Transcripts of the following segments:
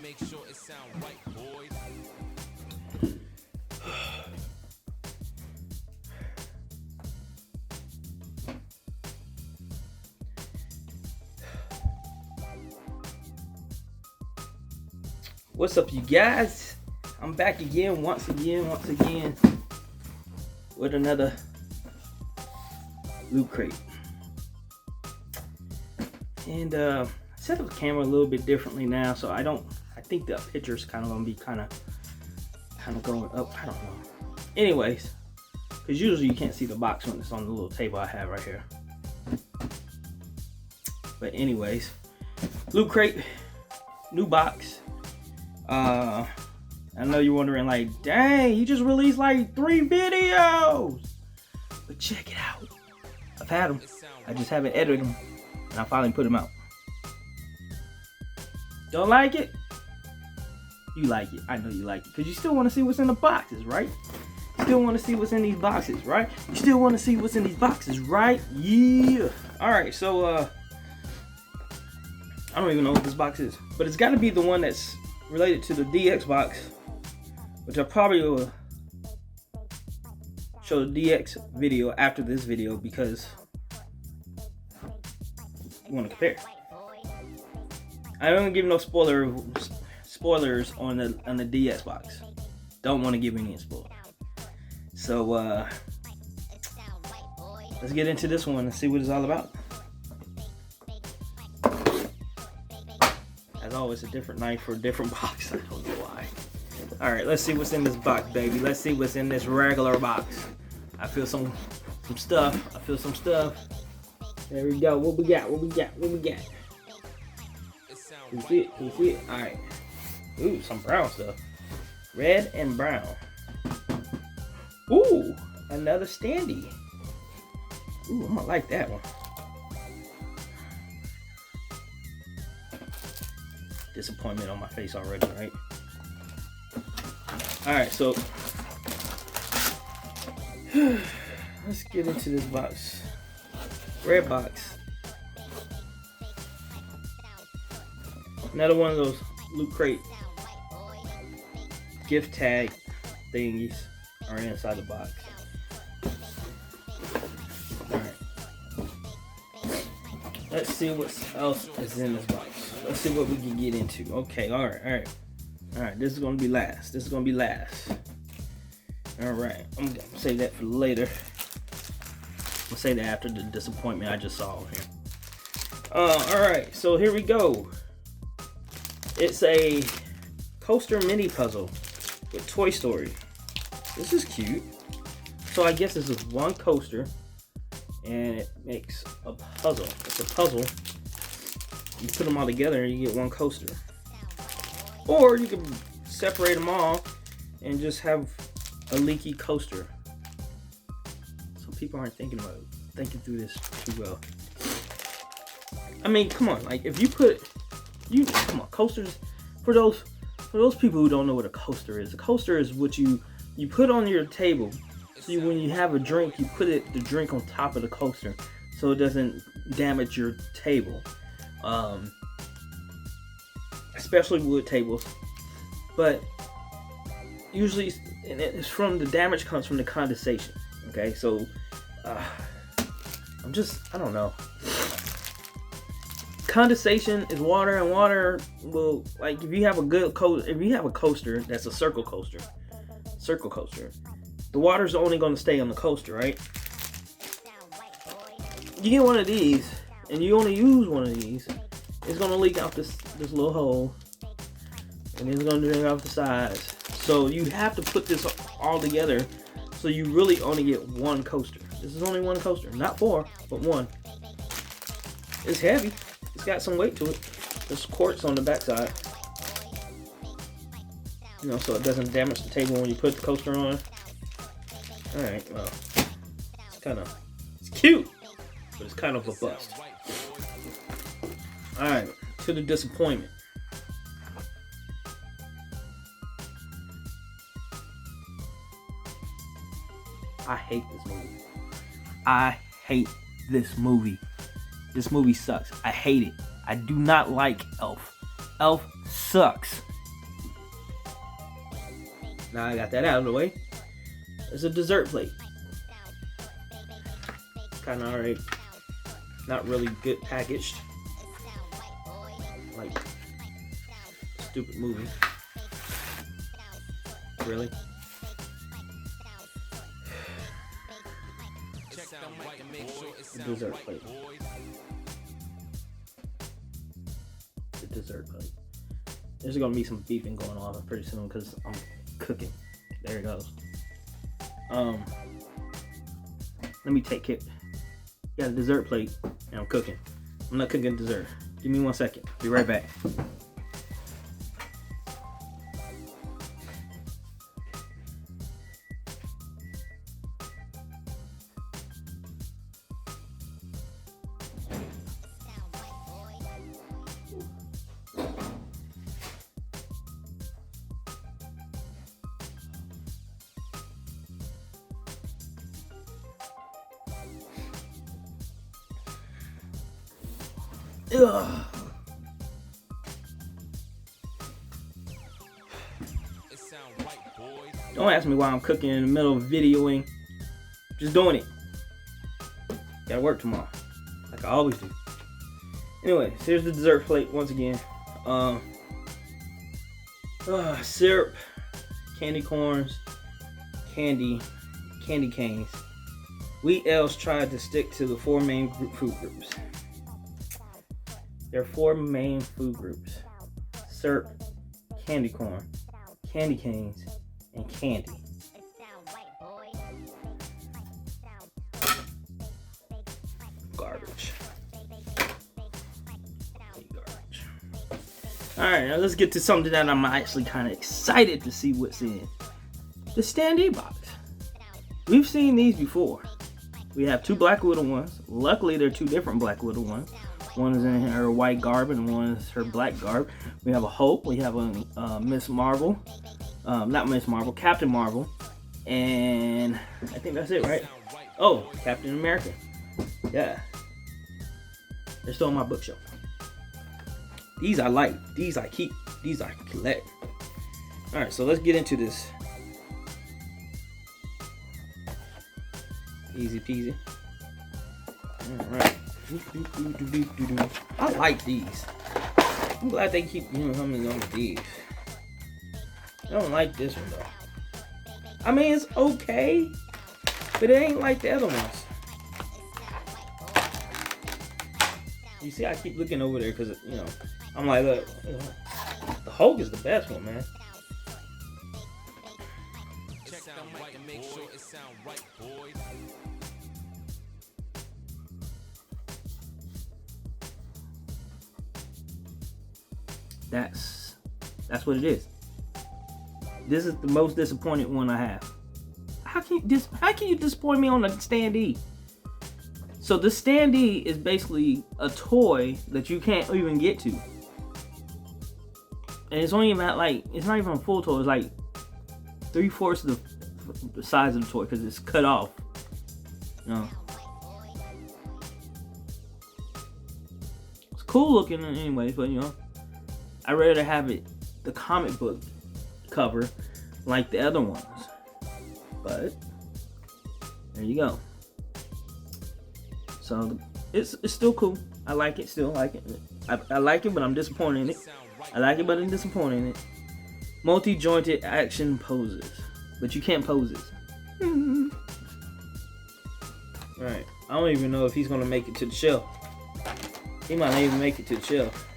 make sure it sound right, boy. What's up, you guys? I'm back again, once again, with another loot crate. And I set up the camera a little bit differently now, so I think the picture's kind of gonna be kind of going up. I don't know. Anyways, because usually you can't see the box when it's on the little table I have right here. But anyways, loot crate, new box. I know you're wondering, like, dang, you just released like 3 videos. But check it out. I've had them. I just haven't edited them. And I finally put them out. Don't like it? You like it. I know you like it. Because you still want to see what's in the boxes, right? You still want to see what's in these boxes, right? You still want to see what's in these boxes, right? Yeah. Alright, so, I don't even know what this box is. But it's got to be the one that's related to the DX box, which I probably will show the DX video after this video because you want to compare. I don't give no spoilers on the DX box. Don't want to give any spoilers. So let's get into this one and see what it's all about. As always, a different knife for a different box. I don't know why. Alright, let's see what's in this box, baby. Let's see what's in this regular box. I feel some stuff. I feel some stuff. There we go. What we got? What we got? What we got? Can you see it? Can you see it? Alright. Ooh, some brown stuff. Red and brown. Ooh, another standee. Ooh, I'm gonna like that one. Disappointment on my face already, right? Alright, so let's get into this box. Red box. Another one of those loot crate gift tag thingies are inside the box. Alright. Let's see what else is in this box. Let's see what we can get into. Okay, alright. This is gonna be last. Alright, I'm gonna save that for later. We'll say that after the disappointment I just saw here. Alright, so here we go. It's a coaster mini puzzle with Toy Story. This is cute. So I guess this is one coaster and it makes a puzzle. It's a puzzle. You put them all together and you get one coaster. Or you can separate them all and just have a leaky coaster. Some people aren't thinking through this too well. I mean, come on, like if you come on, coasters, for those people who don't know what a coaster is what you put on your table. So when you have a drink, you put the drink on top of the coaster so it doesn't damage your table. Especially wood tables, but usually it's from the damage comes from the condensation. Okay, so I don't know. Condensation is water, and water will, like, if you have a coaster that's a circle coaster, the water's only going to stay on the coaster, right? You get one of these and you only use one of these, it's gonna leak out this little hole, and it's gonna drain off the sides. So you have to put this all together, so you really only get one coaster. This is only one coaster, not 4, but 1. It's heavy. It's got some weight to it. There's quartz on the backside, so it doesn't damage the table when you put the coaster on. All right, well, it's cute, but it's kind of a bust. Alright, to the disappointment. I hate this movie. I hate this movie. This movie sucks. I hate it. I do not like Elf. Elf sucks. Now I got that out of the way. It's a dessert plate. Kind of alright. Not really good packaged. Like, stupid movie. Really? The dessert plate. The dessert plate. There's gonna be some beeping going on pretty soon because I'm cooking. There it goes. Let me take it. Got a dessert plate and I'm cooking. I'm not cooking dessert. Give me 1 second. Be right back. Ugh. Don't ask me why I'm cooking in the middle of videoing. Just doing it. Gotta work tomorrow, like I always do. Anyway, so here's the dessert plate once again. Syrup, candy corns, candy canes. Wheat elves tried to stick to the 4 main food groups. There are 4 main food groups: syrup, candy corn, candy canes, and candy. Garbage. Alright, now let's get to something that I'm actually kind of excited to see what's in. The standee box. We've seen these before. We have 2 Black Widow ones. Luckily, they're 2 different Black Widow ones. One is in her white garb and one is her black garb. We have a Hope. We have a Miss Marvel. Not Miss Marvel, Captain Marvel. And I think that's it, right? Oh, Captain America. Yeah. They're still on my bookshelf. These I like. These I keep. These I collect. Alright, so let's get into this. Easy peasy. Alright. I like these. I'm glad they keep coming on with these. I don't like this one though. I mean, it's okay, but it ain't like the other ones. You see, I keep looking over there because I'm like, look, the Hulk is the best one, man. That's what it is. This is the most disappointed one I have. How can you disappoint me on the standee? So the standee is basically a toy that you can't even get to. And it's only about it's not even a full toy. It's like 3/4 of the size of the toy because it's cut off. It's cool looking anyways, but I'd rather have it the comic book cover like the other ones. But there you go. So it's still cool. I like it, still like it. I like it, but I'm disappointed in it. I like it, but I'm disappointed in it. Multi-jointed action poses, but you can't pose it. Alright, I don't even know if he's gonna make it to the shelf. He might not even make it to the shelf.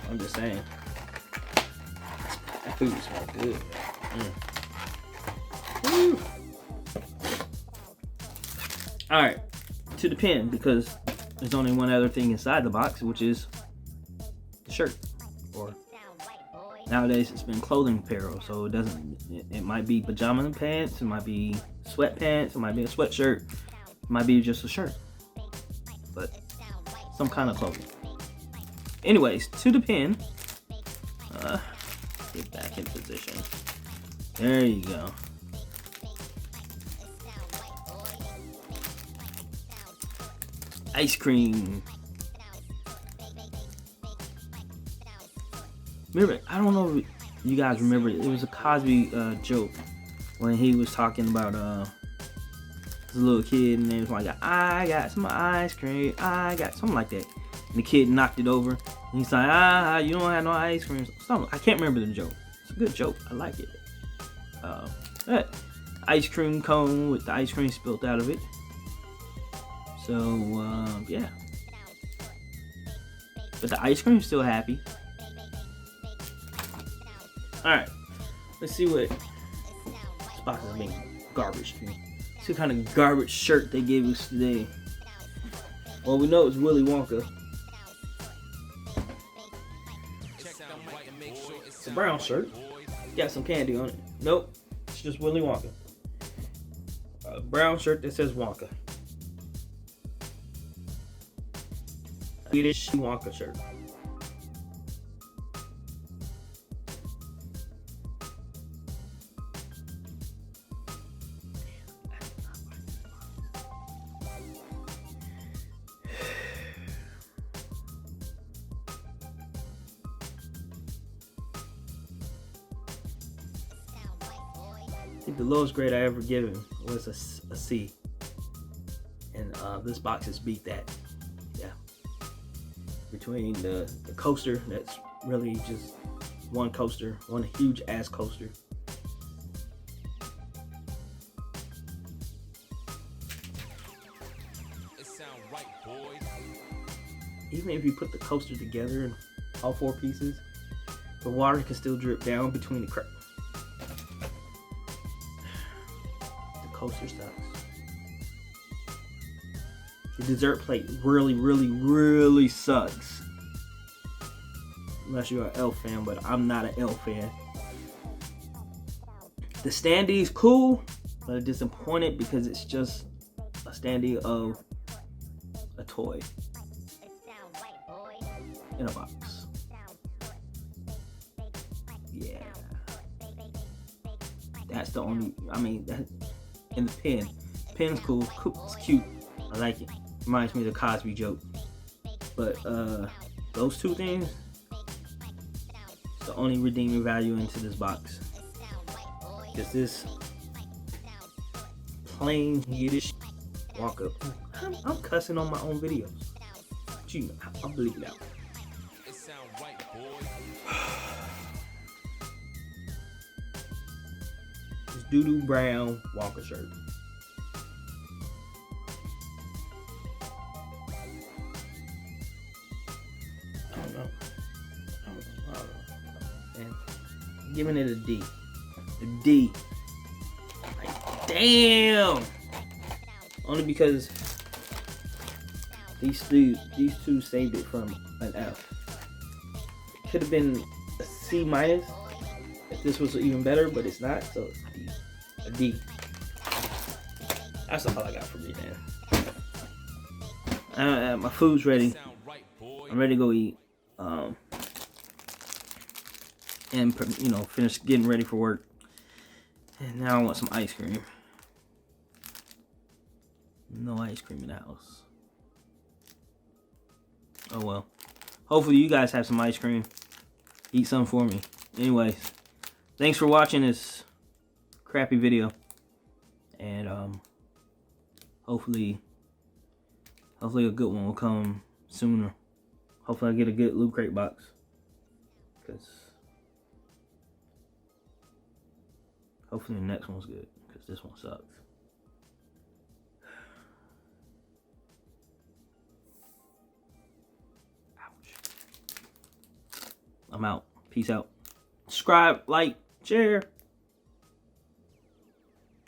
I'm just saying. That food smells good. Alright, to the pen, because there's only one other thing inside the box, which is the shirt. Or nowadays it's been clothing apparel, so it might be pajama pants, it might be sweatpants, it might be a sweatshirt, it might be just a shirt. But some kind of clothing. Anyways, to the pen. Get back in position. There you go. Ice cream. Remember, I don't know. You guys remember it was a Cosby joke when he was talking about this little kid, and it was like, I got some ice cream, I got something like that, and the kid knocked it over, and he's like, you don't have no ice cream. Something. I can't remember the joke. It's a good joke. I like it. Ice cream cone with the ice cream spilled out of it. So yeah, but the ice cream's still happy. Alright, let's see what this box is being garbage to me. See what kind of garbage shirt they gave us today. Well, we know it's Willy Wonka. It's a brown shirt. Got some candy on it. Nope, it's just Willy Wonka. A brown shirt that says Wonka. Swedish Wonka shirt. I think the lowest grade I ever given was a C, and this box has beat that. Yeah, between the coaster, that's really just one coaster, one huge ass coaster. It sound right, boy. Even if you put the coaster together in all four pieces, the water can still drip down between the cracks. Coaster sucks. The dessert plate really sucks. Unless you're an elf fan, but I'm not an elf fan. The standee is cool, but I'm disappointed because it's just a standee of a toy in a box. Yeah. That's the only, and the pen. Pen's cool. It's cute. I like it. Reminds me of the Cosby joke. But those two things, it's the only redeeming value into this box. Because this plain Yiddish Wonka. I'm cussing on my own videos. But you know, I'll bleep it out. It sound right, boy. This doo-doo brown Wonka shirt. I don't know. And I'm giving it a D. A D. Like, damn! Only because these two saved it from an F. It could have been a C minus if this was even better, but it's not, so it's a D. That's all I got for me, man. My food's ready. I'm ready to go eat. And finish getting ready for work. And now I want some ice cream. No ice cream in the house. Oh well. Hopefully you guys have some ice cream. Eat some for me. Anyways, thanks for watching this crappy video. And hopefully a good one will come sooner. Hopefully I get a good Loot Crate box. Because hopefully the next one's good. Because this one sucks. Ouch. I'm out. Peace out. Subscribe, like, share.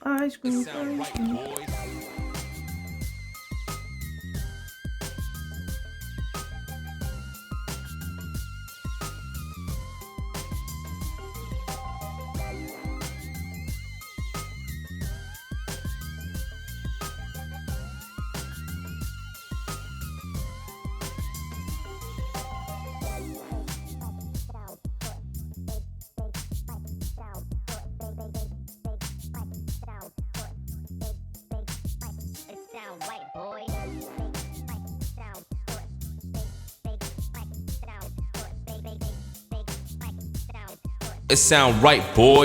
Ice cream. It sound right, boy. It sound right, boy.